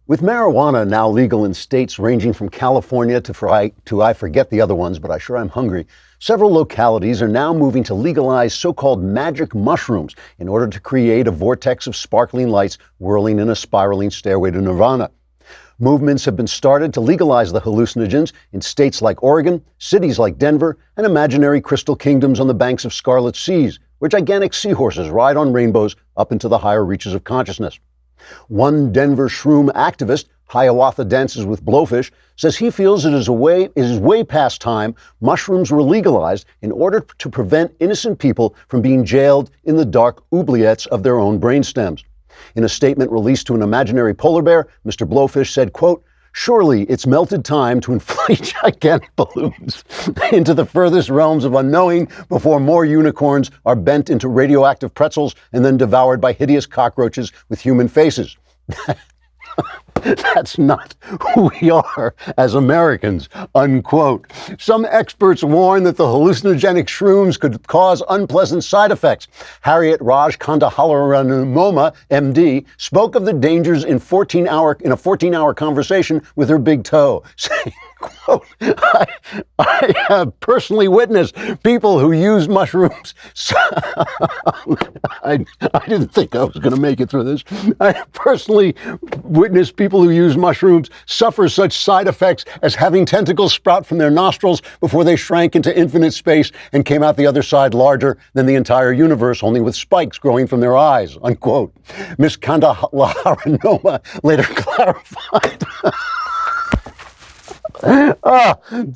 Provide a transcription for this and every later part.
With marijuana now legal in states ranging from California to I forget the other ones, but I sure am hungry, several localities are now moving to legalize so-called magic mushrooms in order to create a vortex of sparkling lights whirling in a spiraling stairway to nirvana. Movements have been started to legalize the hallucinogens in states like Oregon, cities like Denver, and imaginary crystal kingdoms on the banks of scarlet seas, where gigantic seahorses ride on rainbows up into the higher reaches of consciousness. One Denver shroom activist, Hiawatha Dances with Blowfish, says he feels it is way past time mushrooms were legalized in order to prevent innocent people from being jailed in the dark oubliettes of their own brainstems. In a statement released to an imaginary polar bear, Mr. Blowfish said, quote, "Surely it's melted time to inflate gigantic balloons into the furthest realms of unknowing before more unicorns are bent into radioactive pretzels and then devoured by hideous cockroaches with human faces." That's not who we are as Americans, unquote. Some experts warn that the hallucinogenic shrooms could cause unpleasant side effects. Harriet Raj Kandahalaranumoma, MD, spoke of the dangers in a 14-hour conversation with her big toe, saying, quote, I have personally witnessed people who use mushrooms. I didn't think I was going to make it through this. I personally witnessed people who use mushrooms suffer such side effects as having tentacles sprout from their nostrils before they shrank into infinite space and came out the other side larger than the entire universe, only with spikes growing from their eyes, unquote. Ms. Kandahalaranoma later clarified.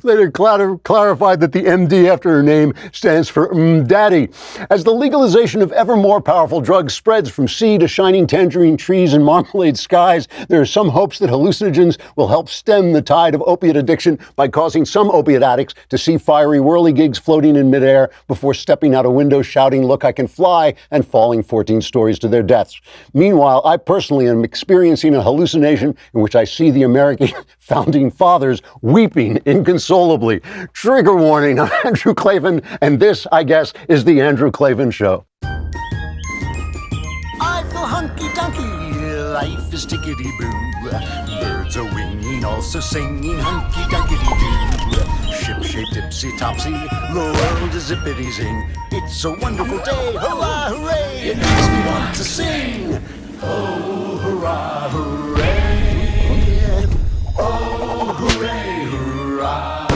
Later clarified that the MD after her name stands for Daddy. As the legalization of ever more powerful drugs spreads from sea to shining tangerine trees and marmalade skies, there are some hopes that hallucinogens will help stem the tide of opiate addiction by causing some opiate addicts to see fiery whirligigs floating in midair before stepping out a window shouting, "Look, I can fly," and falling 14 stories to their deaths. Meanwhile, I personally am experiencing a hallucination in which I see the American founding fathers weeping inconsolably. Trigger warning, I'm Andrew Klavan, and this, I guess, is The Andrew Klavan Show. I feel hunky-dunky, life is tickety-boo. Birds are winging, also singing hunky-dunky-doo. Ship-shaped, tipsy-topsy, the world is zippity-zing. It's a wonderful day, hurrah, hooray! It makes me want to sing. Oh, hurrah, hooray! Oh, hooray, hurrah!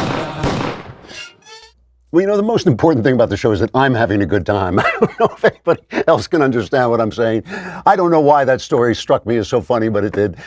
Well, you know, the most important thing about the show is that I'm having a good time. I don't know if anybody else can understand what I'm saying. I don't know why that story struck me as so funny, but it did.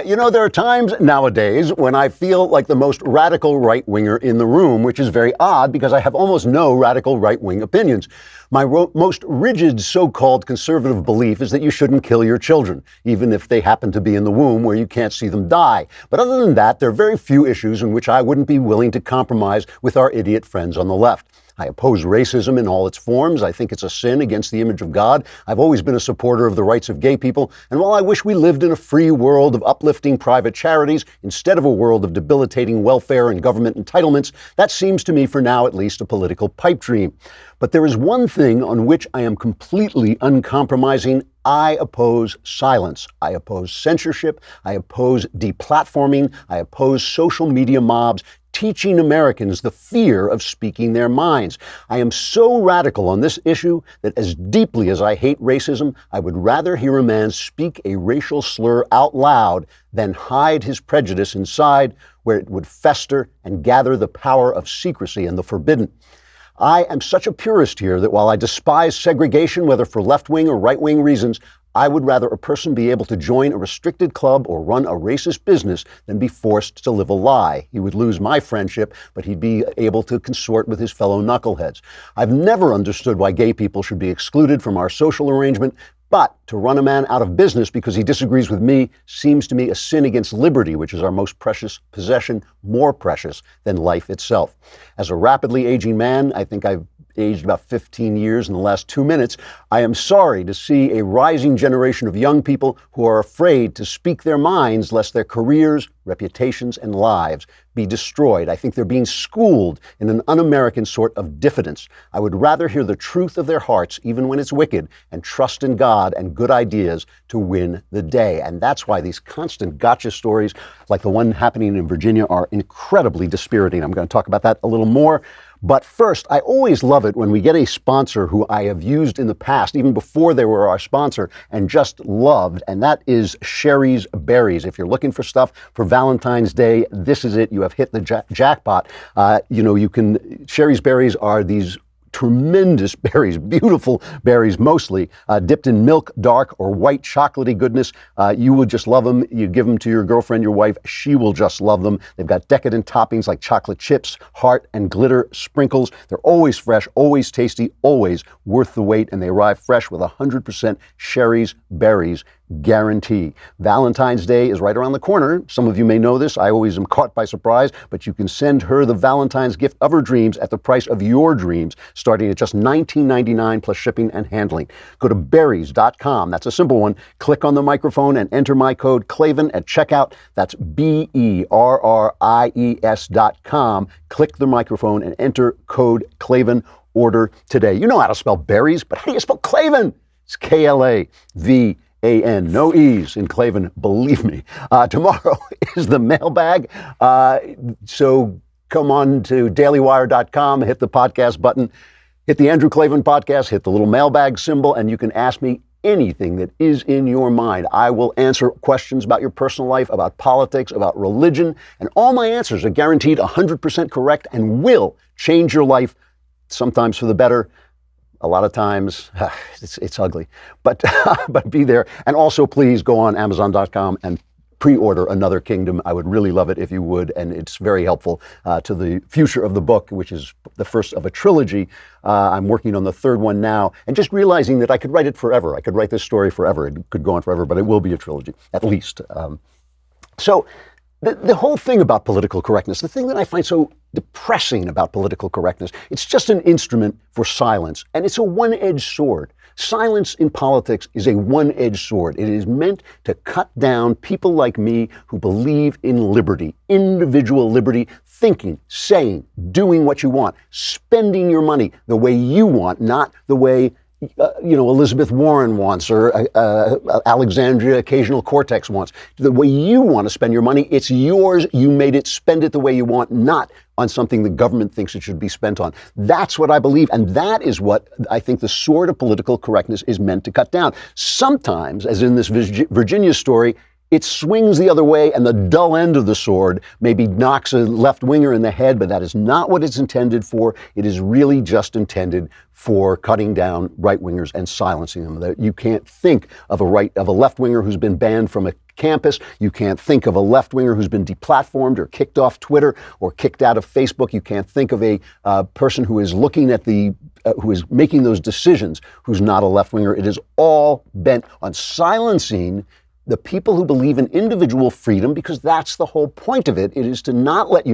You know, there are times nowadays when I feel like the most radical right-winger in the room, which is very odd because I have almost no radical right-wing opinions. My most rigid so-called conservative belief is that you shouldn't kill your children, even if they happen to be in the womb where you can't see them die. But other than that, there are very few issues in which I wouldn't be willing to compromise with our idiot friends on the left. I oppose racism in all its forms. I think it's a sin against the image of God. I've always been a supporter of the rights of gay people. And while I wish we lived in a free world of uplifting private charities instead of a world of debilitating welfare and government entitlements, that seems to me, for now at least, a political pipe dream. But there is one thing on which I am completely uncompromising. I oppose silence. I oppose censorship. I oppose deplatforming. I oppose social media mobs teaching Americans the fear of speaking their minds. I am so radical on this issue that as deeply as I hate racism, I would rather hear a man speak a racial slur out loud than hide his prejudice inside where it would fester and gather the power of secrecy and the forbidden. I am such a purist here that while I despise segregation, whether for left-wing or right-wing reasons, I would rather a person be able to join a restricted club or run a racist business than be forced to live a lie. He would lose my friendship, but he'd be able to consort with his fellow knuckleheads. I've never understood why gay people should be excluded from our social arrangement, but to run a man out of business because he disagrees with me seems to me a sin against liberty, which is our most precious possession, more precious than life itself. As a rapidly aging man, I think I've aged about 15 years in the last 2 minutes. I am sorry to see a rising generation of young people who are afraid to speak their minds lest their careers, reputations, and lives be destroyed. I think they're being schooled in an un-American sort of diffidence. I would rather hear the truth of their hearts, even when it's wicked, and trust in God and good ideas to win the day. And that's why these constant gotcha stories, like the one happening in Virginia, are incredibly dispiriting. I'm going to talk about that a little more. But first, I always love it when we get a sponsor who I have used in the past, even before they were our sponsor, and just loved, and that is Shari's Berries. If you're looking for stuff for Valentine's Day, this is it. You have hit the jackpot. Shari's Berries are these tremendous berries, beautiful berries mostly, dipped in milk, dark or white chocolatey goodness. You will just love them. You give them to your girlfriend, your wife, she will just love them. They've got decadent toppings like chocolate chips, heart and glitter sprinkles. They're always fresh, always tasty, always worth the wait, and they arrive fresh with 100% Shari's Berries guarantee. Valentine's Day is right around the corner. Some of you may know this. I always am caught by surprise, but you can send her the Valentine's gift of her dreams at the price of your dreams, starting at just $19.99 plus shipping and handling. Go to berries.com. That's a simple one. Click on the microphone and enter my code Klavan at checkout. That's BERRIES.com. Click the microphone and enter code Klavan. Order today. You know how to spell berries, but how do you spell Klavan? It's KLAVAN. No E's in Klavan, believe me. Tomorrow is the mailbag. So come on to dailywire.com, hit the podcast button, hit the Andrew Klavan podcast, hit the little mailbag symbol, and you can ask me anything that is in your mind. I will answer questions about your personal life, about politics, about religion, and all my answers are guaranteed 100% correct and will change your life, sometimes for the better. A lot of times, it's ugly, but be there. And also, please go on Amazon.com and pre-order Another Kingdom. I would really love it if you would, and it's very helpful to the future of the book, which is the first of a trilogy. I'm working on the third one now, and just realizing that I could write it forever. I could write this story forever. It could go on forever, but it will be a trilogy, at least. So the whole thing about political correctness, the thing that I find so depressing about political correctness, it's just an instrument for silence, and it's a one-edged sword. Silence in politics is a one-edged sword. It is meant to cut down people like me who believe in liberty, individual liberty, thinking, saying, doing what you want, spending your money the way you want, not the way Elizabeth Warren wants, or Alexandria Occasional Cortex wants. The way you want to spend your money, it's yours. You made it. Spend it the way you want, not on something the government thinks it should be spent on. That's what I believe, and that is what I think the sword of political correctness is meant to cut down. Sometimes, as in this Virginia story, it swings the other way, and the dull end of the sword maybe knocks a left-winger in the head, but that is not what it's intended for. It is really just intended for cutting down right-wingers and silencing them. You can't think of a left-winger who's been banned from a campus. You can't think of a left-winger who's been deplatformed or kicked off Twitter or kicked out of Facebook. You can't think of a person who is looking at who is making those decisions who's not a left-winger. It is all bent on silencing the people who believe in individual freedom, because that's the whole point of it. It is to not let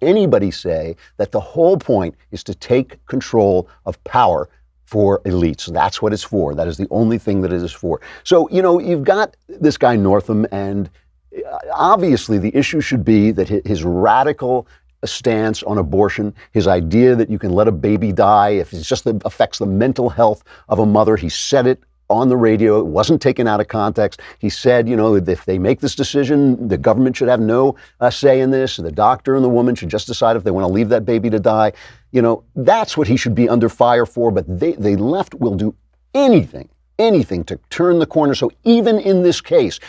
anybody say that the whole point is to take control of power for elites. That's what it's for. That is the only thing that it is for. So, you've got this guy Northam, and obviously the issue should be that his radical stance on abortion, his idea that you can let a baby die if it just affects the mental health of a mother. He said it on the radio. It wasn't taken out of context. He said, if they make this decision, the government should have no say in this. The doctor and the woman should just decide if they want to leave that baby to die. That's what he should be under fire for. But the left will do anything to turn the corner. So even though in this case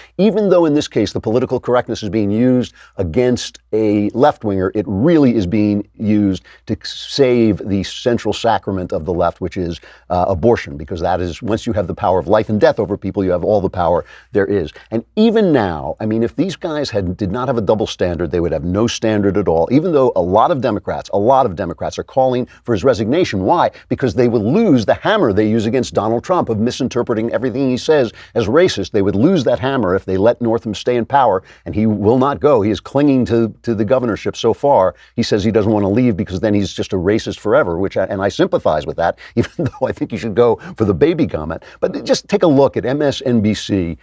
the political correctness is being used against a left-winger, it really is being used to save the central sacrament of the left, which is abortion, because that is, once you have the power of life and death over people, you have all the power there is. And even now, if these guys did not have a double standard, they would have no standard at all, even though a lot of Democrats are calling for his resignation. Why? Because they will lose the hammer they use against Donald Trump of misinterpretation interpreting everything he says as racist. They would lose that hammer if they let Northam stay in power, and he will not go. He is clinging to the governorship so far. He says he doesn't want to leave because then he's just a racist forever, and I sympathize with that, even though I think he should go for the baby comment. But just take a look at MSNBC,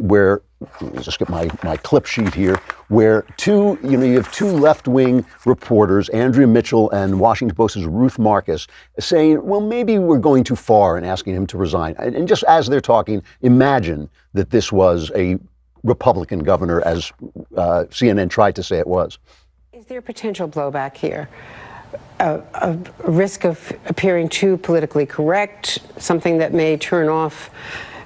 where, let me just get my clip sheet here, where you have two left-wing reporters, Andrea Mitchell and Washington Post's Ruth Marcus, saying, well, maybe we're going too far in asking him to resign. And just as they're talking, imagine that this was a Republican governor, as CNN tried to say it was. Is there potential blowback here? A risk of appearing too politically correct, something that may turn off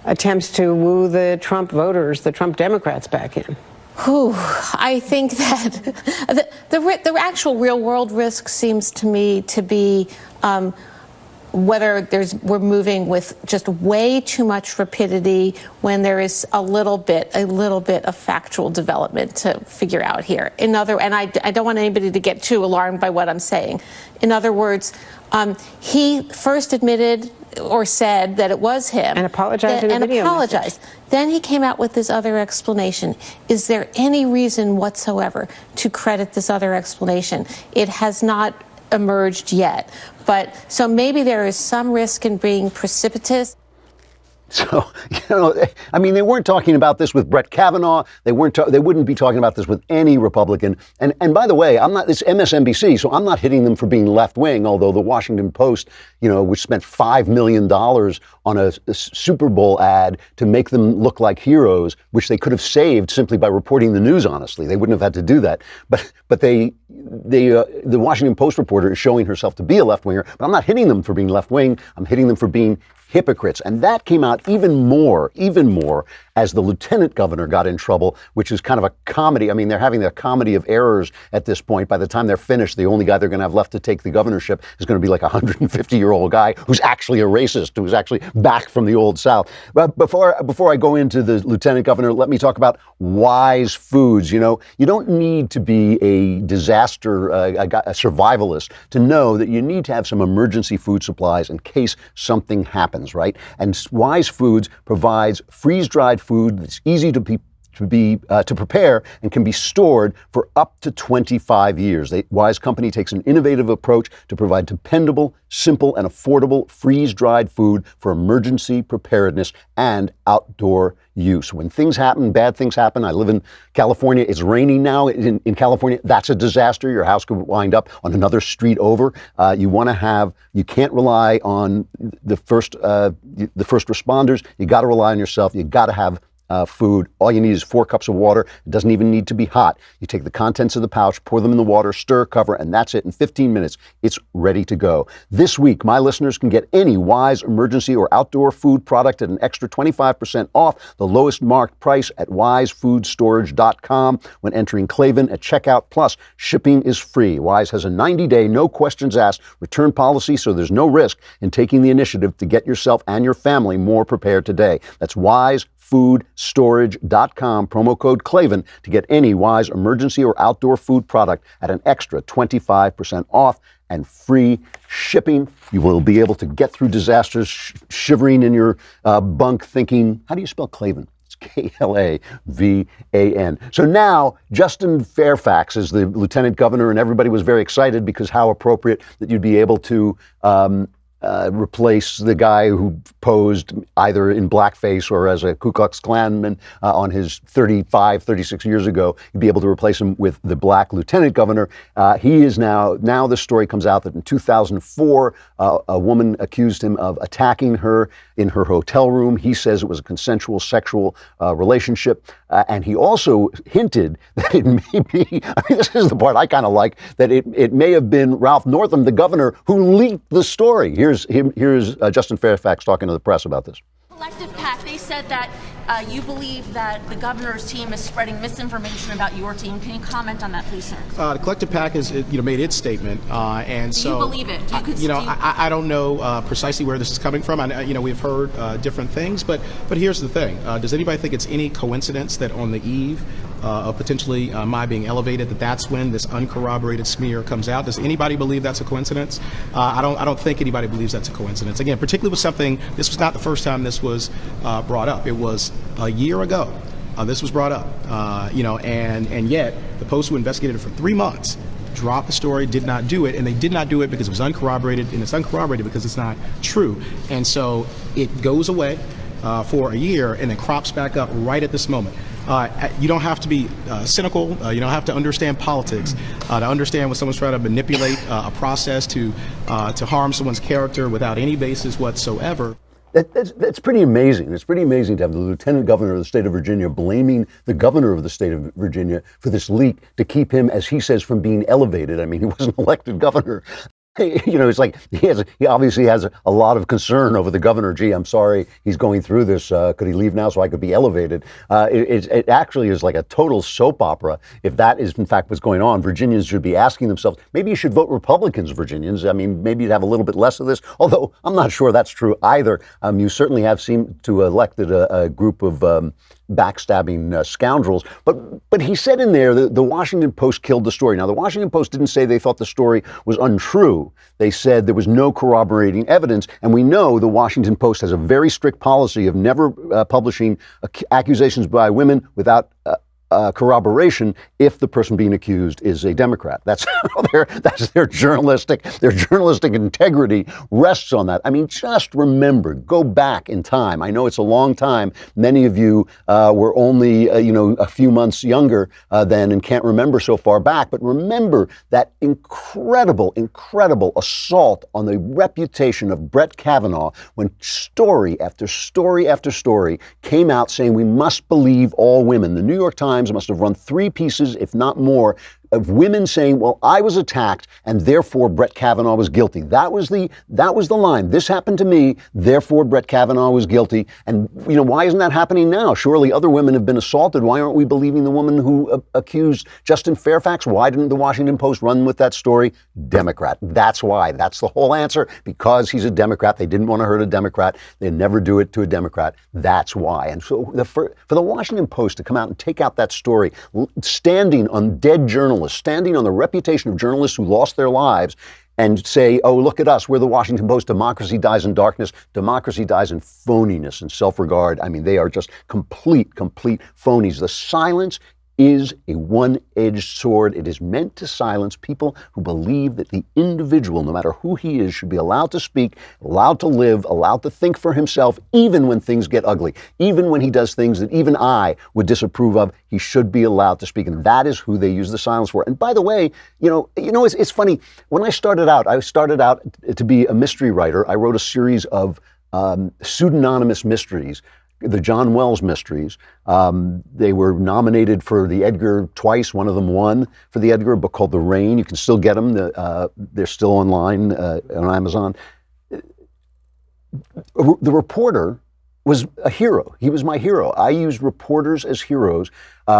attempts to woo the Trump voters, the Trump Democrats back in? I think that the actual real world risk seems to me to be whether we're moving with just way too much rapidity when there is a little bit of factual development to figure out here. And I don't want anybody to get too alarmed by what I'm saying. In other words, he first admitted or said that it was him. And apologized in a video apologized. Message. Then he came out with this other explanation. Is there any reason whatsoever to credit this other explanation? It has not emerged yet. But so maybe there is some risk in being precipitous. So, I mean, they weren't talking about this with Brett Kavanaugh. They wouldn't be talking about this with any Republican. And by the way, it's MSNBC, so I'm not hitting them for being left wing, although the Washington Post, which spent $5 million on a Super Bowl ad to make them look like heroes, which they could have saved simply by reporting the news honestly. They wouldn't have had to do that. But the Washington Post reporter is showing herself to be a left winger, but I'm not hitting them for being left wing. I'm hitting them for being hypocrites. And that came out even more as the lieutenant governor got in trouble, which is kind of a comedy. I mean, they're having a comedy of errors at this point. By the time they're finished, the only guy they're going to have left to take the governorship is going to be like a 150-year-old guy who's actually a racist, who's actually back from the old South. But before I go into the lieutenant governor, let me talk about wise foods. You don't need to be a disaster, a survivalist to know that you need to have some emergency food supplies in case something happens. Right? And Wise Foods provides freeze-dried food that's easy to prepare and can be stored for up to 25 years. Wise Company takes an innovative approach to provide dependable, simple, and affordable freeze-dried food for emergency preparedness and outdoor use. When things happen, bad things happen. I live in California. It's raining now in California. That's a disaster. Your house could wind up on another street over. You can't rely on the first responders. You got to rely on yourself. You got to have food. All you need is 4 cups of water. It doesn't even need to be hot. You take the contents of the pouch, pour them in the water, stir, cover, and that's it. In 15 minutes, it's ready to go. This week, my listeners can get any Wise emergency or outdoor food product at an extra 25% off the lowest marked price at wisefoodstorage.com when entering Klavan at checkout. Plus, shipping is free. Wise has a 90-day, no questions asked return policy, so there's no risk in taking the initiative to get yourself and your family more prepared today. That's wisefoodstorage.com, promo code Klavan to get any Wise emergency or outdoor food product at an extra 25% off and free shipping. You will be able to get through disasters shivering in your bunk thinking, how do you spell Klavan? It's Klavan. So now Justin Fairfax is the lieutenant governor, and everybody was very excited because how appropriate that you'd be able to replace the guy who posed either in blackface or as a Ku Klux Klanman on his 36 years ago. You'd be able to replace him with the black lieutenant governor. He is now the story comes out that in 2004, a woman accused him of attacking her in her hotel room. He says it was a consensual sexual relationship. And he also hinted that it may be, I mean, this is the part I kind of like, that it may have been Ralph Northam, the governor, who leaked the story. Here's Justin Fairfax talking to the press about this. Collective PAC, they said that you believe that the governor's team is spreading misinformation about your team. Can you comment on that, please, sir? The Collective PAC has made its statement, and so do you believe it? I don't know precisely where this is coming from. We've heard different things, but here's the thing: does anybody think it's any coincidence that on the eve of potentially my being elevated, that's when this uncorroborated smear comes out. Does anybody believe that's a coincidence? I don't think anybody believes that's a coincidence. Again, particularly with something, this was not the first time this was brought up. It was a year ago. This was brought up, and yet the Post, who investigated it for 3 months, dropped the story, did not do it, and they did not do it because it was uncorroborated, and it's uncorroborated because it's not true. And so it goes away for a year and then crops back up right at this moment. You don't have to be cynical. You don't have to understand politics to understand when someone's trying to manipulate a process to harm someone's character without any basis whatsoever. That's pretty amazing. It's pretty amazing to have the lieutenant governor of the state of Virginia blaming the governor of the state of Virginia for this leak to keep him, as he says, from being elevated. I mean, he wasn't elected governor. It's like he obviously has a lot of concern over the governor. Gee, I'm sorry he's going through this. Could he leave now so I could be elevated? It actually is like a total soap opera. If that is in fact what's going on, Virginians should be asking themselves, maybe you should vote Republicans, Virginians. I mean, maybe you'd have a little bit less of this, although I'm not sure that's true either. You certainly have seemed to elected a group of backstabbing scoundrels. But he said in there that the Washington Post killed the story. Now, the Washington Post didn't say they thought the story was untrue. They said there was no corroborating evidence. And we know the Washington Post has a very strict policy of never publishing accusations by women without corroboration if the person being accused is a Democrat. That's their journalistic integrity rests on that. I mean, just remember, go back in time. I know it's a long time. Many of you were only a few months younger then and can't remember so far back. But remember that incredible assault on the reputation of Brett Kavanaugh when story after story after story came out saying we must believe all women. The New York Times must have run 3 pieces, if not more, of women saying, well, I was attacked and therefore Brett Kavanaugh was guilty. That was the line. This happened to me, therefore Brett Kavanaugh was guilty. And, why isn't that happening now? Surely other women have been assaulted. Why aren't we believing the woman who accused Justin Fairfax? Why didn't the Washington Post run with that story? Democrat. That's why. That's the whole answer. Because he's a Democrat. They didn't want to hurt a Democrat. They never do it to a Democrat. That's why. And so for the Washington Post to come out and take out that story, standing on dead journalists, standing on the reputation of journalists who lost their lives, and say, oh, look at us, we're the Washington Post, democracy dies in darkness, democracy dies in phoniness and self-regard. I mean, they are just complete phonies. The silence is a one-edged sword. It is meant to silence people who believe that the individual, no matter who he is, should be allowed to speak, allowed to live, allowed to think for himself, even when things get ugly, even when he does things that even I would disapprove of. He should be allowed to speak, and that is who they use the silence for. And by the way, it's funny. When I started out to be a mystery writer. I wrote a series of pseudonymous mysteries, the John Wells mysteries. They were nominated for the Edgar twice. One of them won for the Edgar, a book called The Rain. You can still get them. They're still online on Amazon. The reporter was a hero. He was my hero. I used reporters as heroes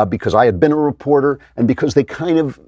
because I had been a reporter and because they kind of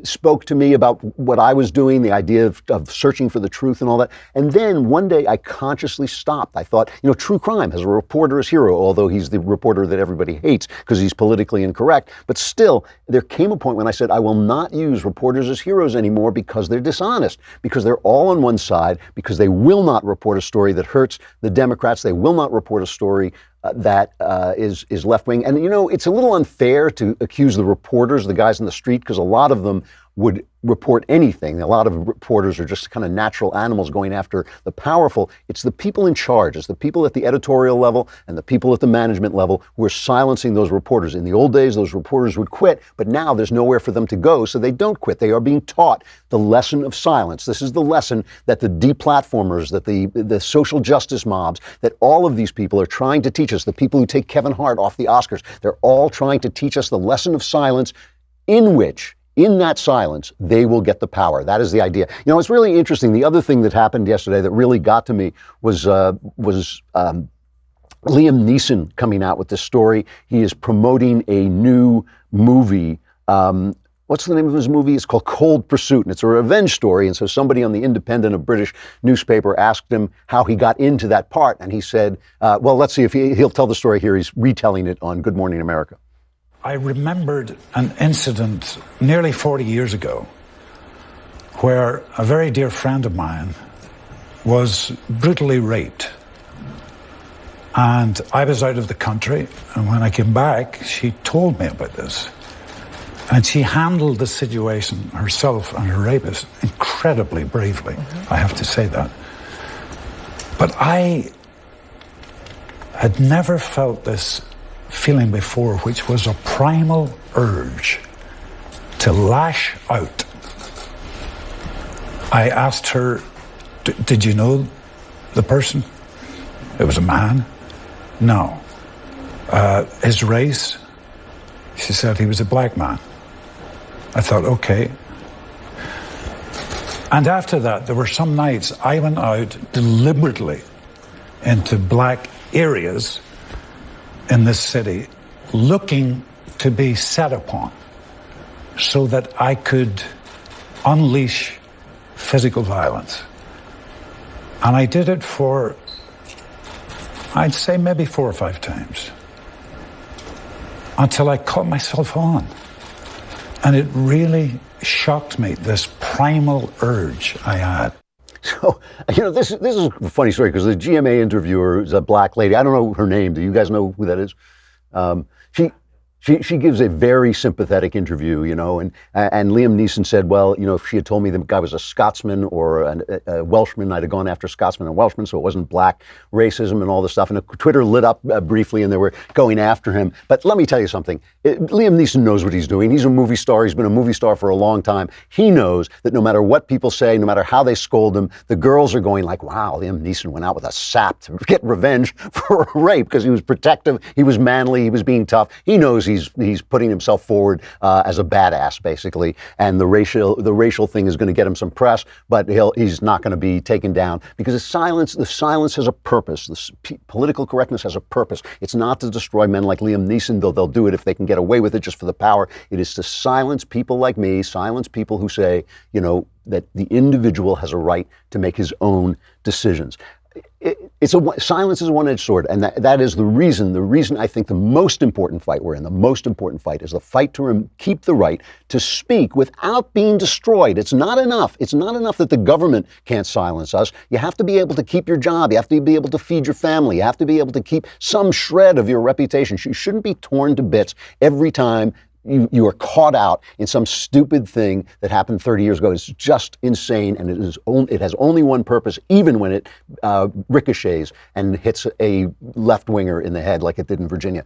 spoke to me about what I was doing, the idea of searching for the truth and all that. And then one day I consciously stopped. I thought, true crime has a reporter as hero, although he's the reporter that everybody hates because he's politically incorrect. But still, there came a point when I said, I will not use reporters as heroes anymore because they're dishonest, because they're all on one side, because they will not report a story that hurts the Democrats. They will not report a story that is left-wing. And, it's a little unfair to accuse the reporters, the guys in the street, because a lot of them would report anything. A lot of reporters are just kind of natural animals going after the powerful. It's the people in charge. It's the people at the editorial level and the people at the management level who are silencing those reporters. In the old days, those reporters would quit, but now there's nowhere for them to go, so they don't quit. They are being taught the lesson of silence. This is the lesson that the deplatformers, that the social justice mobs, that all of these people are trying to teach us, the people who take Kevin Hart off the Oscars. They're all trying to teach us the lesson of silence in that silence, they will get the power. That is the idea. It's really interesting. The other thing that happened yesterday that really got to me was Liam Neeson coming out with this story. He is promoting a new movie. What's the name of his movie? It's called Cold Pursuit, and it's a revenge story. And so somebody on the Independent, a British newspaper, asked him how he got into that part. And he said, well, let's see if he'll tell the story here. He's retelling it on Good Morning America. I remembered an incident nearly 40 years ago where a very dear friend of mine was brutally raped. And I was out of the country, and when I came back, she told me about this. And she handled the situation herself and her rapist incredibly bravely, I have to say that. But I had never felt this feeling before, which was a primal urge to lash out. I asked her, did you know the person? It was a man. No. His race? She said he was a black man. I thought, okay. And after that, there were some nights I went out deliberately into black areas in this city, looking to be set upon so that I could unleash physical violence. And I did it for, I'd say maybe 4 or 5 times, until I caught myself on. And it really shocked me, this primal urge I had. So, this is a funny story because the GMA interviewer is a black lady. I don't know her name. Do you guys know who that is? She gives a very sympathetic interview, and Liam Neeson said, well, if she had told me the guy was a Scotsman or a Welshman, I'd have gone after Scotsman and Welshman, so it wasn't black racism and all this stuff. And Twitter lit up briefly, and they were going after him. But let me tell you something. Liam Neeson knows what he's doing. He's a movie star. He's been a movie star for a long time. He knows that no matter what people say, no matter how they scold him, the girls are going like, wow, Liam Neeson went out with a sap to get revenge for a rape because he was protective, he was manly, he was being tough. He knows he's putting himself forward as a badass, basically, and the racial thing is going to get him some press, but he's not going to be taken down because the silence has a purpose. Political correctness has a purpose. It's not to destroy men like Liam Neeson, though they'll do it if they can get away with it just for the power. It is to silence people like me, silence people who say, that the individual has a right to make his own decisions. Silence is a one-edged sword, and that is the reason I think the most important fight we're in, the most important fight is the fight to keep the right to speak without being destroyed. It's not enough. It's not enough that the government can't silence us. You have to be able to keep your job. You have to be able to feed your family. You have to be able to keep some shred of your reputation. You shouldn't be torn to bits every time you are caught out in some stupid thing that happened 30 years ago. It's just insane, and it has only one purpose, even when it ricochets and hits a left-winger in the head like it did in Virginia.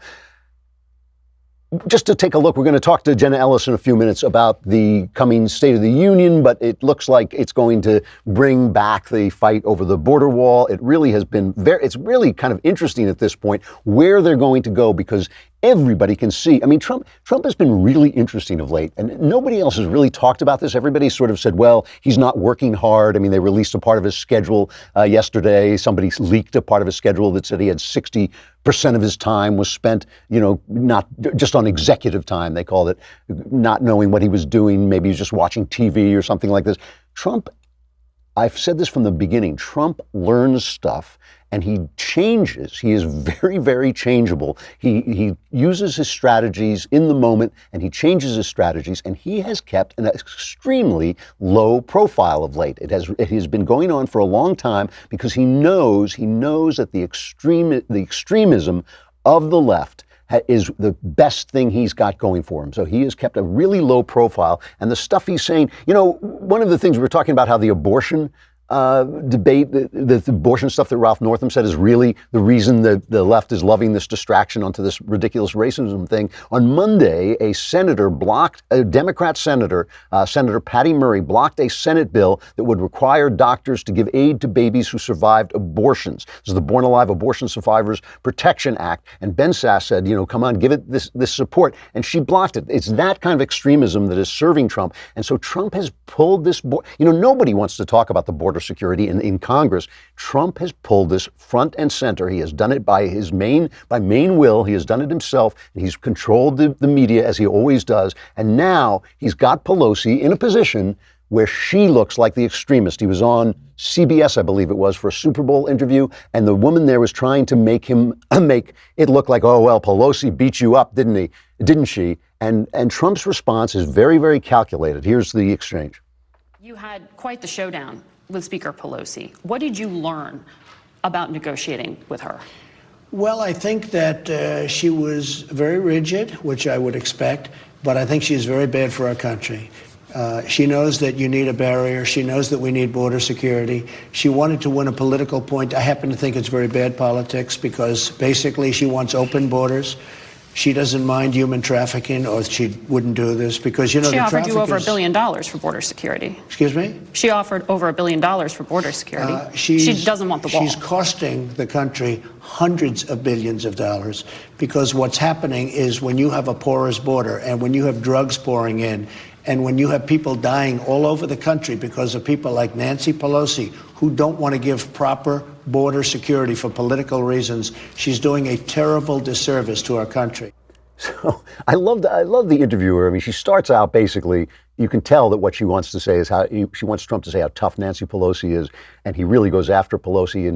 Just to take a look, we're going to talk to Jenna Ellis in a few minutes about the coming State of the Union, but it looks like it's going to bring back the fight over the border wall. It really has been it's really kind of interesting at this point where they're going to go, because everybody can see. I mean, Trump has been really interesting of late, and nobody else has really talked about this. Everybody sort of said, well, he's not working hard. I mean, they released a part of his schedule yesterday. Somebody leaked a part of his schedule that said he had 60% of his time was spent, not just on executive time, they called it, not knowing what he was doing. Maybe he was just watching TV or something like this. Trump, I've said this from the beginning, Trump learns stuff and he changes. He is very, very changeable. He uses his strategies in the moment, and he changes his strategies, and he has kept an extremely low profile of late. It has been going on for a long time because he knows that the extremism of the left is the best thing he's got going for him. So he has kept a really low profile, and the stuff he's saying, one of the things we were talking about, how the abortion debate, the abortion stuff that Ralph Northam said is really the reason that the left is loving this distraction onto this ridiculous racism thing. On Monday, a Democrat senator, Senator Patty Murray, blocked a Senate bill that would require doctors to give aid to babies who survived abortions. This is the Born Alive Abortion Survivors Protection Act. And Ben Sass said, come on, give it this support. And she blocked it. It's that kind of extremism that is serving Trump. And so Trump has pulled this, nobody wants to talk about the border security in Congress. Trump has pulled this front and center. He has done it by main will. He has done it himself. He's controlled the media as he always does. And now he's got Pelosi in a position where she looks like the extremist. He was on CBS, I believe it was, for a Super Bowl interview, and the woman there was trying to make him make it look like, oh, well, Pelosi beat you up, didn't she? And Trump's response is very, very calculated. Here's the exchange. You had quite the showdown with Speaker Pelosi. What did you learn about negotiating with her? Well, I think that she was very rigid, which I would expect, but I think she's very bad for our country. She knows that you need a barrier. She knows that we need border security. She wanted to win a political point. I happen to think it's very bad politics because basically she wants open borders. She doesn't mind human trafficking, or she wouldn't do this because, you know, she the offered you over $1 traffickers- billion for border security. Excuse me? She offered over $1 billion for border security. She doesn't want the wall. She's costing the country hundreds of billions of dollars because what's happening is when you have a porous border and when you have drugs pouring in and when you have people dying all over the country because of people like Nancy Pelosi who don't want to give proper border security for political reasons, she's doing a terrible disservice to our country. So I love the interviewer. I mean, she starts out basically, you can tell that what she wants to say is she wants Trump to say how tough Nancy Pelosi is, and he really goes after Pelosi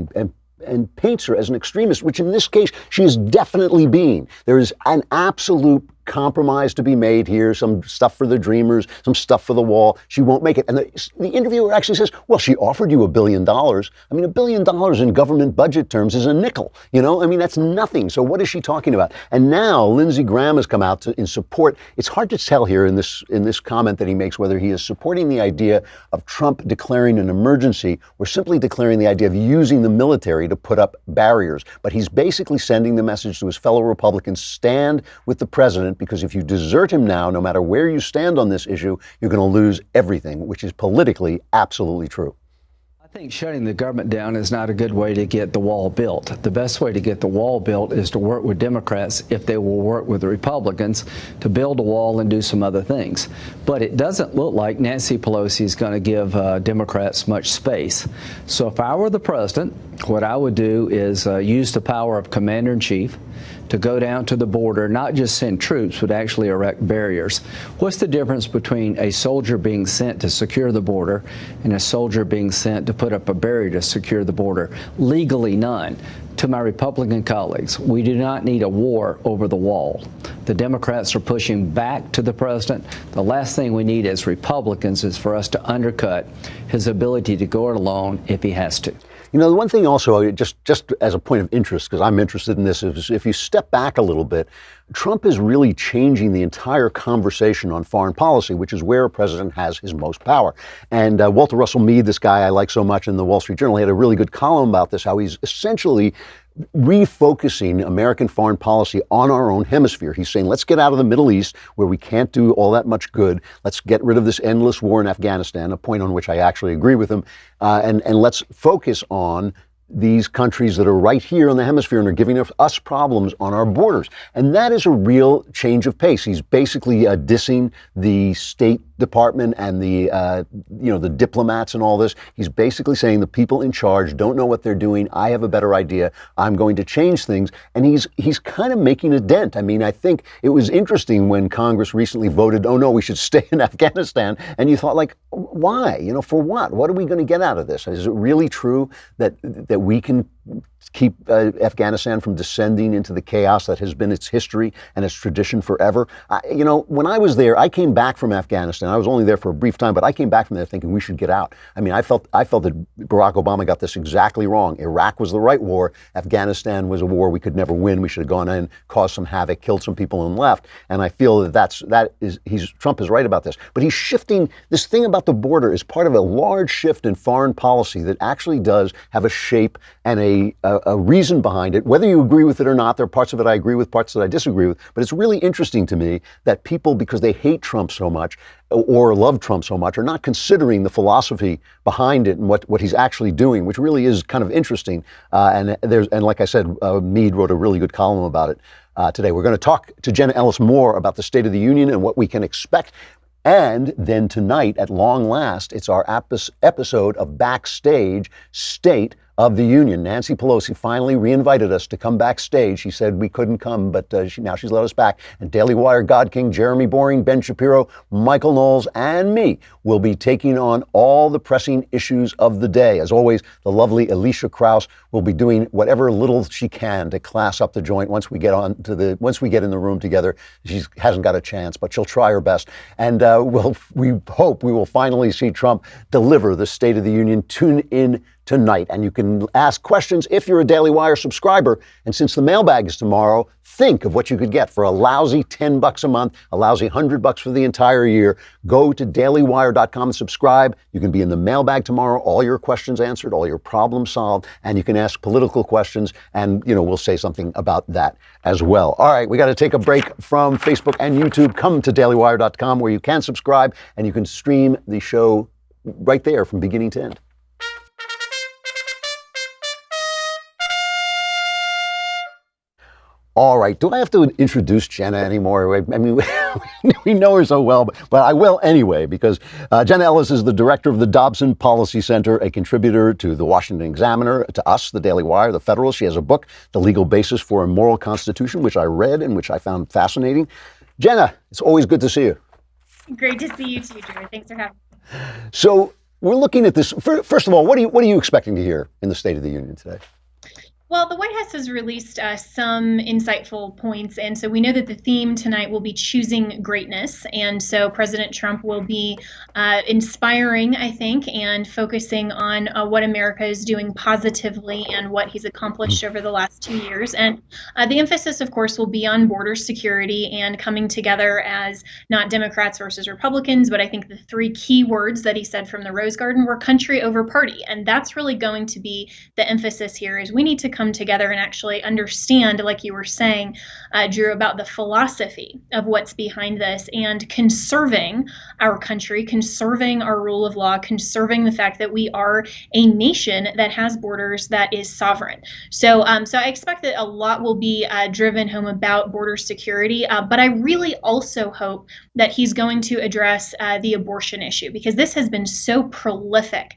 and paints her as an extremist, which in this case she is definitely being. There is an absolute compromise to be made here, some stuff for the dreamers, some stuff for the wall. She won't make it. And the interviewer actually says, well, she offered you $1 billion. I mean, $1 billion in government budget terms is a nickel, you know? I mean, that's nothing. So what is she talking about? And now Lindsey Graham has come out in support. It's hard to tell here in this comment that he makes whether he is supporting the idea of Trump declaring an emergency or simply declaring the idea of using the military to put up barriers. But he's basically sending the message to his fellow Republicans, stand with the president, because if you desert him now, no matter where you stand on this issue, you're going to lose everything, which is politically absolutely true. I think shutting the government down is not a good way to get the wall built. The best way to get the wall built is to work with Democrats if they will work with the Republicans to build a wall and do some other things. But it doesn't look like Nancy Pelosi is going to give Democrats much space. So if I were the president, what I would do is use the power of commander-in-chief to go down to the border, not just send troops, but actually erect barriers. What's the difference between a soldier being sent to secure the border and a soldier being sent to put up a barrier to secure the border? Legally, none. To my Republican colleagues, we do not need a war over the wall. The Democrats are pushing back to the president. The last thing we need as Republicans is for us to undercut his ability to go it alone if he has to. You know, the one thing also, just as a point of interest, because I'm interested in this, is if you step back a little bit, Trump is really changing the entire conversation on foreign policy, which is where a president has his most power. And Walter Russell Mead, this guy I like so much in the Wall Street Journal, he had a really good column about this, how he's essentially refocusing American foreign policy on our own hemisphere. He's saying, let's get out of the Middle East where we can't do all that much good. Let's get rid of this endless war in Afghanistan, a point on which I actually agree with him. And let's focus on these countries that are right here in the hemisphere and are giving us problems on our borders. And that is a real change of pace. He's basically dissing the State Department and the diplomats and all this. He's basically saying the people in charge don't know what they're doing. I have a better idea. I'm going to change things. And he's kind of making a dent. I mean, I think it was interesting when Congress recently voted, oh no, we should stay in Afghanistan. And you thought, like, why? You know, for what? What are we going to get out of this? Is it really true that we can keep Afghanistan from descending into the chaos that has been its history and its tradition forever? When I was there, I came back from Afghanistan. I was only there for a brief time, but I came back from there thinking we should get out. I mean, I felt that Barack Obama got this exactly wrong. Iraq was the right war. Afghanistan was a war we could never win. We should have gone in, caused some havoc, killed some people and left. And I feel Trump is right about this. But he's shifting. This thing about the border is part of a large shift in foreign policy that actually does have a shape and a reason behind it. Whether you agree with it or not, there are parts of it I agree with, parts that I disagree with. But it's really interesting to me that people, because they hate Trump so much or love Trump so much, are not considering the philosophy behind it and what he's actually doing, which really is kind of interesting. And like I said, Mead wrote a really good column about it today. We're going to talk to Jenna Ellis more about the State of the Union and what we can expect. And then tonight, at long last, it's our episode of Backstage State of the Union. Nancy Pelosi finally reinvited us to come backstage. She said we couldn't come, but now she's let us back. And Daily Wire God King, Jeremy Boring, Ben Shapiro, Michael Knowles, and me will be taking on all the pressing issues of the day. As always, the lovely Alicia Krause will be doing whatever little she can to class up the joint once we get in the room together. She hasn't got a chance, but she'll try her best. And we hope we will finally see Trump deliver the State of the Union. Tune in tonight, and you can ask questions if you're a Daily Wire subscriber. And since the mailbag is tomorrow, think of what you could get for a lousy $10 a month, a lousy $100 for the entire year. Go to dailywire.com and subscribe. You can be in the mailbag tomorrow, all your questions answered, all your problems solved, and you can ask political questions, and we'll say something about that as well. All right, we got to take a break from Facebook and YouTube. Come to dailywire.com where you can subscribe and you can stream the show right there from beginning to end. All right, do I have to introduce Jenna anymore? I mean, we know her so well, but I will anyway, because Jenna Ellis is the director of the Dobson Policy Center, a contributor to the Washington Examiner, to us, the Daily Wire, the Federalist. She has a book, The Legal Basis for a Moral Constitution, which I read and which I found fascinating. Jenna, it's always good to see you. Great to see you too, Drew. Thanks for having me. So we're looking at this. First of all, what are you expecting to hear in the State of the Union today? Well, the White House has released some insightful points, and so we know that the theme tonight will be choosing greatness, and so President Trump will be inspiring, I think, and focusing on what America is doing positively and what he's accomplished over the last 2 years. And the emphasis, of course, will be on border security and coming together as not Democrats versus Republicans, but I think the three key words that he said from the Rose Garden were country over party, and that's really going to be the emphasis here, is we need to come together and actually understand, like you were saying, Drew, about the philosophy of what's behind this and conserving our country, conserving our rule of law, conserving the fact that we are a nation that has borders, that is sovereign. So I expect that a lot will be driven home about border security, but I really also hope that he's going to address the abortion issue, because this has been so prolific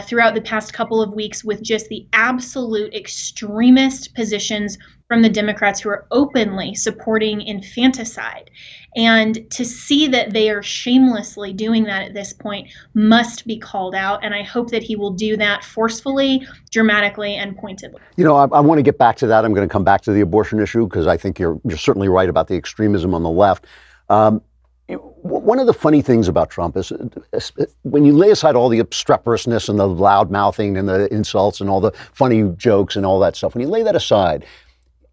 throughout the past couple of weeks with just the absolute extremist positions from the Democrats who are openly supporting infanticide. And to see that they are shamelessly doing that at this point must be called out. And I hope that he will do that forcefully, dramatically, and pointedly. I want to get back to that. I'm going to come back to the abortion issue, because I think you're certainly right about the extremism on the left. One of the funny things about Trump is when you lay aside all the obstreperousness and the loud mouthing and the insults and all the funny jokes and all that stuff, when you lay that aside,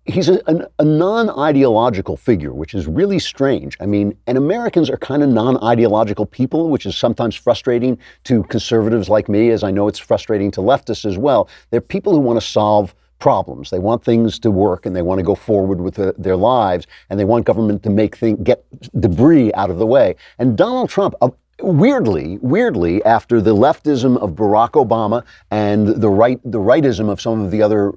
he's a non-ideological figure, which is really strange. I mean, and Americans are kind of non-ideological people, which is sometimes frustrating to conservatives like me, as I know it's frustrating to leftists as well. They're people who want to solve problems. They want things to work, and they want to go forward with their lives, and they want government to get debris out of the way. And Donald Trump, weirdly, after the leftism of Barack Obama and the rightism of some of the other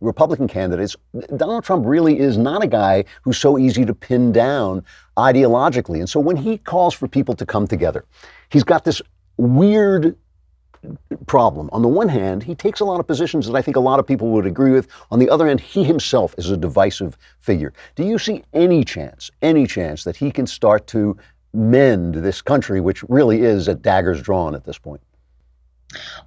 Republican candidates, Donald Trump really is not a guy who's so easy to pin down ideologically. And so when he calls for people to come together, he's got this weird problem. On the one hand, he takes a lot of positions that I think a lot of people would agree with. On the other hand, he himself is a divisive figure. Do you see any chance that he can start to mend this country, which really is at daggers drawn at this point?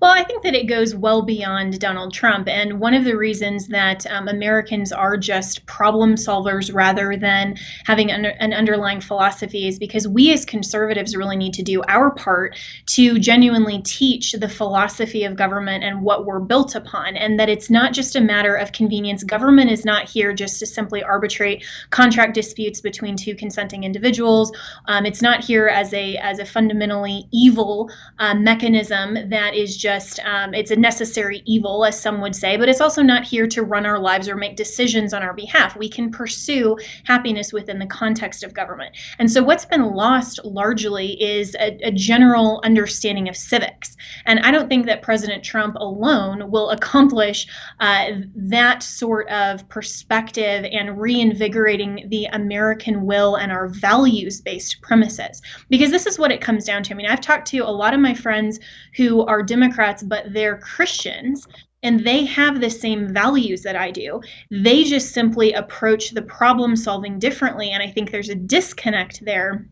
Well, I think that it goes well beyond Donald Trump. And one of the reasons that Americans are just problem solvers rather than having an underlying philosophy is because we as conservatives really need to do our part to genuinely teach the philosophy of government and what we're built upon, and that it's not just a matter of convenience. Government is not here just to simply arbitrate contract disputes between two consenting individuals. It's not here as a fundamentally evil mechanism that is just, it's a necessary evil, as some would say, but it's also not here to run our lives or make decisions on our behalf. We can pursue happiness within the context of government. And so what's been lost largely is a general understanding of civics. And I don't think that President Trump alone will accomplish that sort of perspective and reinvigorating the American will and our values-based premises. Because this is what it comes down to. I mean, I've talked to a lot of my friends who are Democrats, but they're Christians, and they have the same values that I do. They just simply approach the problem solving differently. And I think there's a disconnect there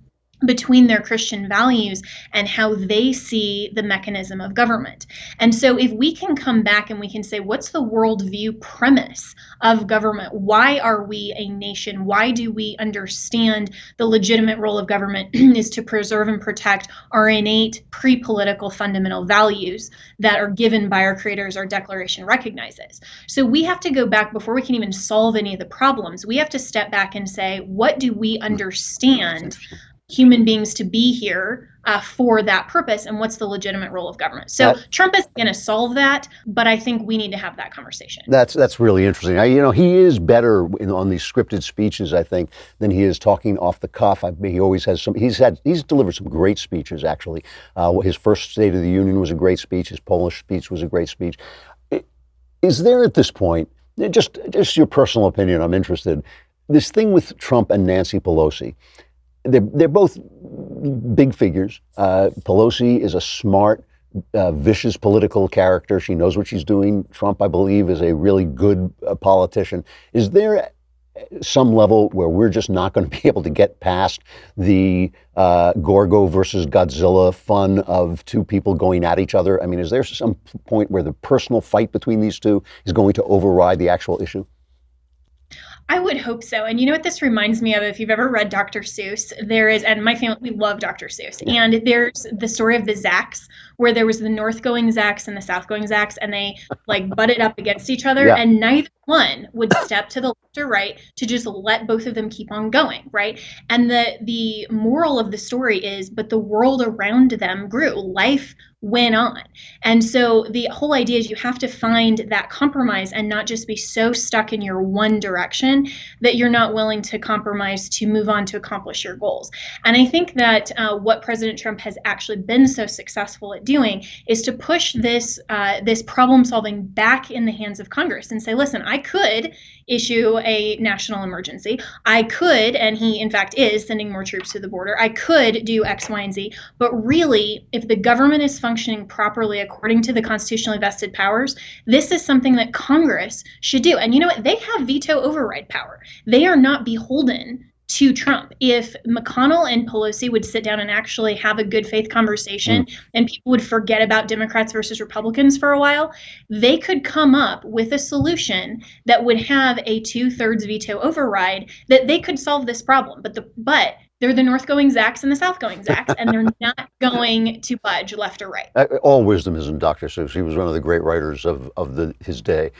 between their Christian values and how they see the mechanism of government. And so if we can come back and we can say, what's the worldview premise of government? Why are we a nation? Why do we understand the legitimate role of government is to preserve and protect our innate pre-political fundamental values that are given by our creators, our Declaration recognizes. So we have to go back before we can even solve any of the problems. We have to step back and say, what do we understand human beings to be here for that purpose, and what's the legitimate role of government? So Trump is going to solve that, but I think we need to have that conversation. That's really interesting. He is better on these scripted speeches, I think, than he is talking off the cuff. He always has he's delivered some great speeches, actually. His first State of the Union was a great speech. His Polish speech was a great speech. Is there at this point, just your personal opinion, I'm interested, this thing with Trump and Nancy Pelosi? They're both big figures. Pelosi is a smart, vicious political character. She knows what she's doing. Trump, I believe, is a really good politician. Is there some level where we're just not going to be able to get past the Gorgo versus Godzilla fun of two people going at each other? I mean, is there some point where the personal fight between these two is going to override the actual issue? I would hope so. And you know what this reminds me of? If you've ever read Dr. Seuss, and my family, we love Dr. Seuss. And there's the story of the Zacks, where there was the north going Zacks and the south going Zacks, and they butted up against each other, and neither one would step to the left or right to just let both of them keep on going, right? And the moral of the story is, but the world around them grew. Life went on. And so the whole idea is you have to find that compromise and not just be so stuck in your one direction that you're not willing to compromise to move on to accomplish your goals. And I think that what President Trump has actually been so successful at doing is to push this problem solving back in the hands of Congress and say, listen, I could issue a national emergency. I could, and he in fact is sending more troops to the border. I could do X, Y, and Z. But really, if the government is functioning properly according to the constitutionally vested powers, this is something that Congress should do. And you know what? They have veto override power. They are not beholden to Trump. If McConnell and Pelosi would sit down and actually have a good faith conversation and people would forget about Democrats versus Republicans for a while, they could come up with a solution that would have a 2/3 veto override that they could solve this problem. But they're the north going Zacks and the south going Zacks, and they're not going to budge left or right. All wisdom is in Dr. Seuss. He was one of the great writers of his day.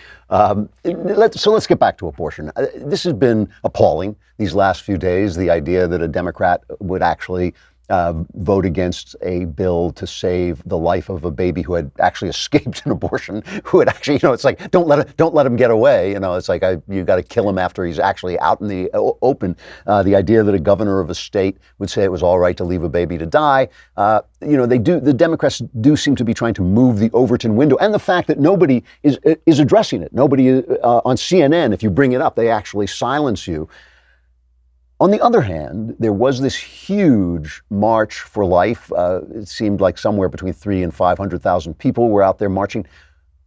Let's get back to abortion. This has been appalling these last few days, the idea that a Democrat would actually vote against a bill to save the life of a baby who had actually escaped an abortion, who had actually, it's like, don't let him get away. It's like, you got to kill him after he's actually out in the open. The idea that a governor of a state would say it was all right to leave a baby to die. The Democrats do seem to be trying to move the Overton window, and the fact that nobody is addressing it. Nobody on CNN, if you bring it up, they actually silence you. On the other hand, there was this huge march for life. It seemed like somewhere between 300,000 and 500,000 people were out there marching.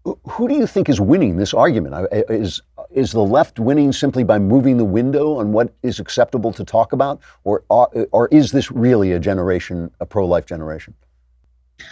Who do you think is winning this argument? Is the left winning simply by moving the window on what is acceptable to talk about? Or is this really a pro-life generation?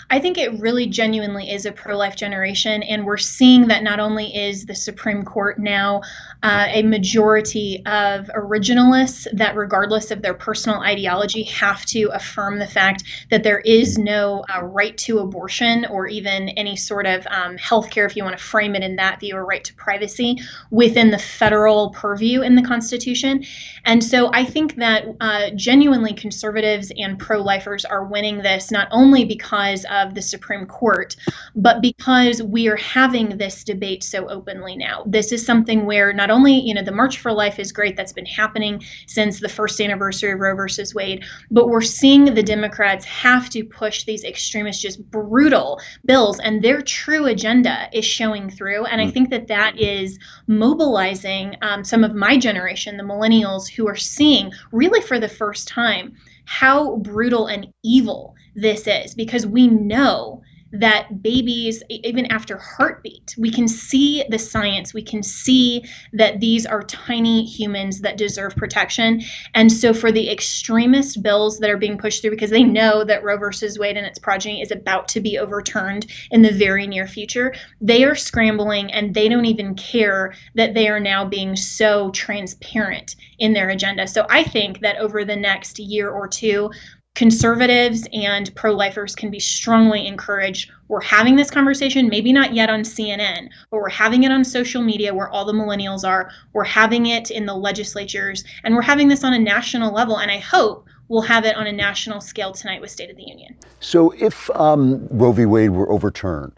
I think it really genuinely is a pro-life generation, and we're seeing that not only is the Supreme Court now a majority of originalists that, regardless of their personal ideology, have to affirm the fact that there is no right to abortion or even any sort of health care, if you want to frame it in that view, or right to privacy within the federal purview in the Constitution. And so I think that genuinely conservatives and pro-lifers are winning this, not only because of the Supreme Court, but because we are having this debate so openly now. This is something where not only, the March for Life is great, that's been happening since the first anniversary of Roe versus Wade, but we're seeing the Democrats have to push these extremist, just brutal bills, and their true agenda is showing through. And I think that is mobilizing some of my generation, the millennials, who are seeing really for the first time how brutal and evil this is, because we know that babies, even after heartbeat, we can see the science, we can see that these are tiny humans that deserve protection. And so for the extremist bills that are being pushed through, because they know that Roe versus Wade and its progeny is about to be overturned in the very near future, they are scrambling and they don't even care that they are now being so transparent in their agenda. So I think that over the next year or two, conservatives and pro-lifers can be strongly encouraged. We're having this conversation, maybe not yet on CNN, but we're having it on social media where all the millennials are. We're having it in the legislatures, and we're having this on a national level. And I hope we'll have it on a national scale tonight with State of the Union. So if Roe v. Wade were overturned,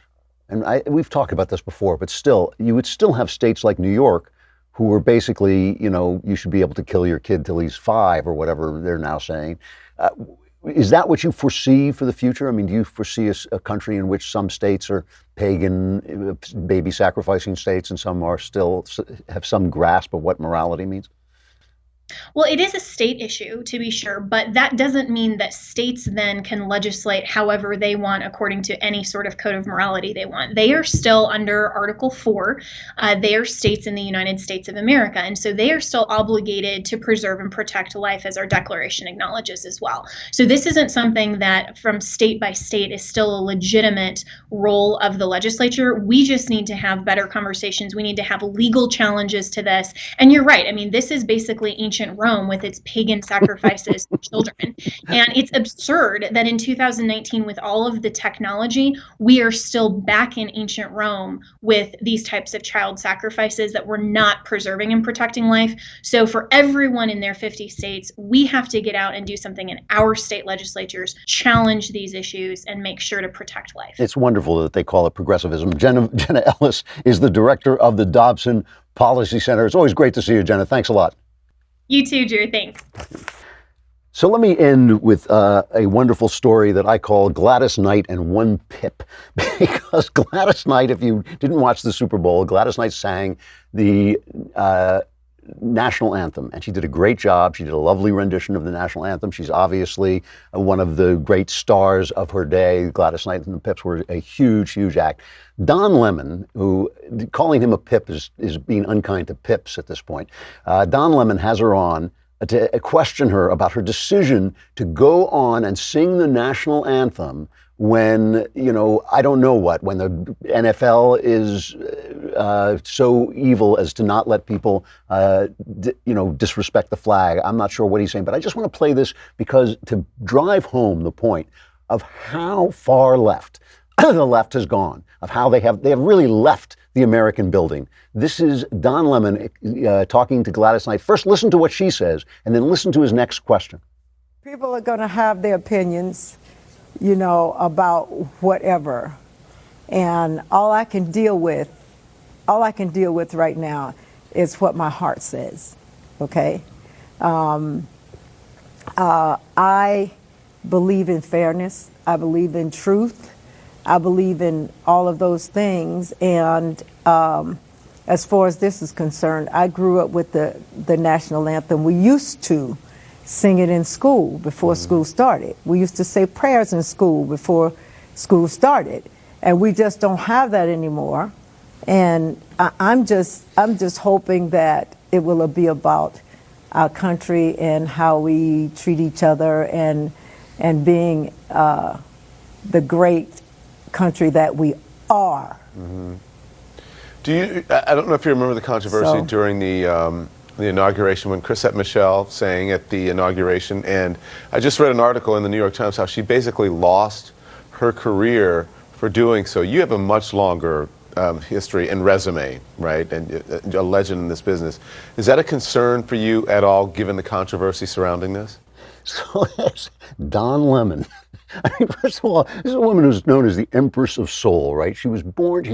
and we've talked about this before, but still, you would still have states like New York who were basically, you should be able to kill your kid till he's 5 or whatever they're now saying. Is that what you foresee for the future? I mean, do you foresee a country in which some states are pagan, baby sacrificing states, and some are still have some grasp of what morality means? Well, it is a state issue, to be sure, but that doesn't mean that states then can legislate however they want according to any sort of code of morality they want. They are still under Article 4. They are states in the United States of America, and so they are still obligated to preserve and protect life, as our Declaration acknowledges as well. So this isn't something that from state by state is still a legitimate role of the legislature. We just need to have better conversations. We need to have legal challenges to this. And you're right. I mean, this is basically ancient Rome with its pagan sacrifices of children. And it's absurd that in 2019, with all of the technology, we are still back in ancient Rome with these types of child sacrifices that we're not preserving and protecting life. So for everyone in their 50 states, we have to get out and do something in our state legislatures, challenge these issues, and make sure to protect life. It's wonderful that they call it progressivism. Jenna Ellis is the director of the Dobson Policy Center. It's always great to see you, Jenna. Thanks a lot. You too, Drew. Thanks. So let me end with a wonderful story that I call Gladys Knight and One Pip. Because Gladys Knight, if you didn't watch the Super Bowl, Gladys Knight sang the national anthem, and she did a great job. She did a lovely rendition of the national anthem. She's obviously one of the great stars of her day. Gladys Knight and the Pips were a huge, huge act. Don Lemon, who calling him a Pip is being unkind to Pips at this point. Don Lemon has her on to question her about her decision to go on and sing the national anthem when, I don't know what, when the NFL is so evil as to not let people, disrespect the flag. I'm not sure what he's saying, but I just want to play this because to drive home the point of how far left the left has gone, of how they have really left the American building. This is Don Lemon talking to Gladys Knight. First, listen to what she says, and then listen to his next question. People are going to have their opinions, about whatever. And all I can deal with right now is what my heart says, okay? I believe in fairness. I believe in truth. I believe in all of those things. And as far as this is concerned, I grew up with the national anthem. We used to sing it in school before school started. We used to say prayers in school before school started. And we just don't have that anymore. And I'm just hoping that it will be about our country and how we treat each other and being the great country that we are. Mm-hmm. I don't know if you remember the controversy during the inauguration when Chrisette Michele sang at the inauguration, and I just read an article in the New York Times how she basically lost her career for doing so. You have a much longer history and resume, right, and a legend in this business. Is that a concern for you at all, given the controversy surrounding this? So that's Don Lemon. I mean, first of all, this is a woman who's known as the Empress of Soul, right? She's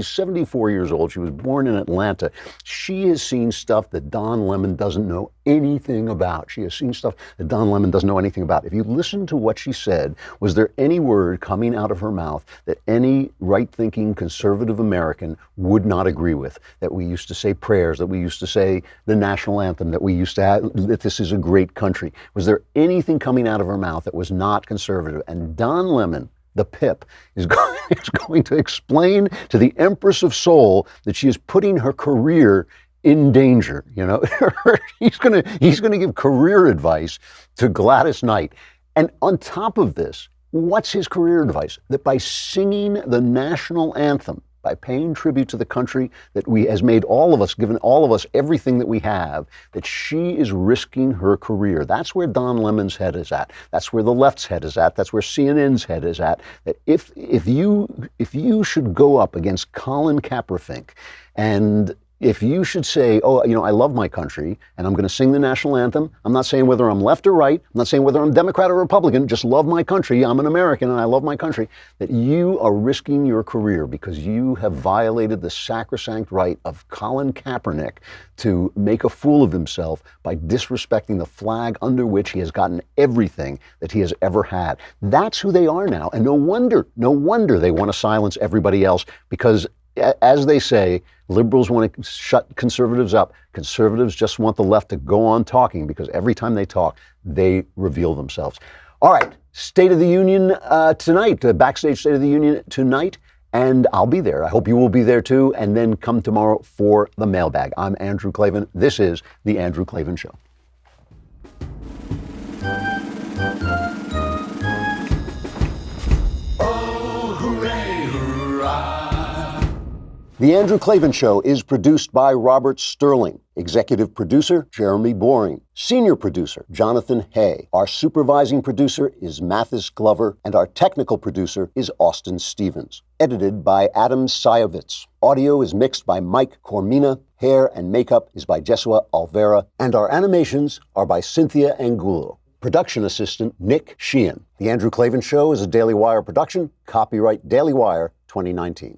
74 years old. She was born in Atlanta. She has seen stuff that Don Lemon doesn't know anything about. She has seen stuff that Don Lemon doesn't know anything about. If you listen to what she said, was there any word coming out of her mouth that any right-thinking conservative American would not agree with? That we used to say prayers, that we used to say the national anthem, that we used to have, that this is a great country. Was there anything coming out of her mouth that was not conservative? And Don Lemon the pip, is going to explain to the Empress of Seoul that she is putting her career in danger. You know, he's going to give career advice to Gladys Knight. And on top of this, what's his career advice? That by singing the national anthem, by paying tribute to the country that has made all of us, given all of us everything that we have, that she is risking her career. That's where Don Lemon's head is at. That's where the left's head is at. That's where CNN's head is at. That if you should go up against Colin Kaepernick, and if you should say, oh, you know, I love my country and I'm going to sing the national anthem. I'm not saying whether I'm left or right. I'm not saying whether I'm Democrat or Republican. Just love my country. I'm an American and I love my country. That you are risking your career because you have violated the sacrosanct right of Colin Kaepernick to make a fool of himself by disrespecting the flag under which he has gotten everything that he has ever had. That's who they are now. And no wonder they want to silence everybody else, because as they say, liberals want to shut conservatives up. Conservatives just want the left to go on talking, because every time they talk, they reveal themselves. All right, State of the Union tonight, backstage State of the Union tonight, and I'll be there. I hope you will be there too, and then come tomorrow for the mailbag. I'm Andrew Klavan. This is The Andrew Klavan Show. The Andrew Klavan Show is produced by Robert Sterling. Executive producer, Jeremy Boring. Senior producer, Jonathan Hay. Our supervising producer is Mathis Glover, and our technical producer is Austin Stevens. Edited by Adam Sayevitz. Audio is mixed by Mike Cormina. Hair and makeup is by Jesua Alvera. And our animations are by Cynthia Angulo. Production assistant, Nick Sheehan. The Andrew Klavan Show is a Daily Wire production. Copyright Daily Wire 2019.